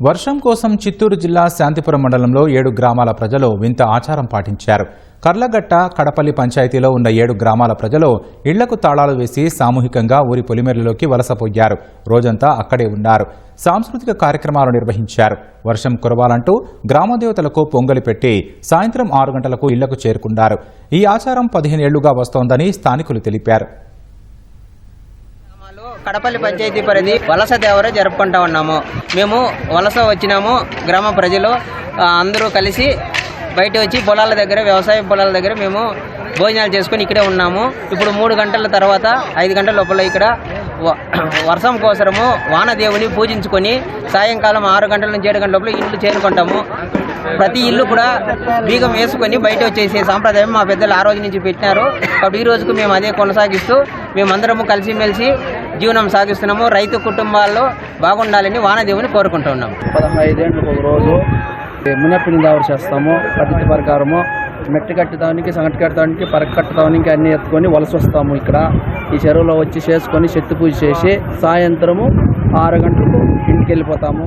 వర్షం కోసం చిత్తూరు జిల్లా శాంతిపురం మండలంలో 7 గ్రామాల ప్రజలు వింత ఆచారం పాటించారు. కర్లగట్ట, కడపల్లి పంచాయతీలో ఉన్న 7 గ్రామాల ప్రజలు ఇళ్లకు తాళాలు వేసి సామూహికంగా ఊరి పొలిమేరలోకి వలసపోయారు. రోజంతా అక్కడే ఉన్నారు. సాంస్కృతిక కార్యక్రమాలు నిర్వహించారు. వర్షం కురవాలంటూ గ్రామదేవతలకు పొంగలి పెట్టి సాయంత్రం 6 గంటలకు ఇళ్లకు చేరుకున్నారు. ఈ ఆచారం 15 ఏళ్లుగా వస్తోందని స్థానికులు తెలిపారు. కడపల్లి పంచాయతీ పరిధి వలస దేవర జరుపుకుంటా ఉన్నాము. మేము వలస వచ్చినాము. గ్రామ ప్రజలు అందరూ కలిసి బయట వచ్చి పొలాల దగ్గర, వ్యవసాయ పొలాల దగ్గర మేము భోజనాలు చేసుకుని ఇక్కడే ఉన్నాము. ఇప్పుడు 3 గంటల తర్వాత 5 గంటల లోపల ఇక్కడ వర్షం కోసము వానదేవుని పూజించుకొని సాయంకాలం 6 గంటల నుంచి 7 గంటల లోపల ఇల్లు చేరుకుంటాము. ప్రతి ఇల్లు కూడా బీగం వేసుకొని బయట వచ్చేసే సాంప్రదాయం మా పెద్దలు ఆ రోజు నుంచి పెట్టినారు. కాబట్టి ఈ రోజుకు మేము అదే కొనసాగిస్తూ మేమందరము కలిసిమెలిసి జీవనం సాగిస్తున్నాము. రైతు కుటుంబాల్లో బాగుండాలని వానదేవుని కోరుకుంటూ ఉన్నాము. 15 ఏళ్ళకు ఒక రోజు మునప్పిని దావరు చేస్తాము. పద్ధతి ప్రకారము మెట్టు కట్టడానికి, సంగటి కట్టడానికి, పరక కట్టడానికి అన్నీ ఎత్తుకొని వలస వస్తాము. ఇక్కడ ఈ చెరువులో వచ్చి చేసుకొని శక్తి పూజ చేసి సాయంత్రము 6 గంటలకు ఇంటికి వెళ్ళిపోతాము.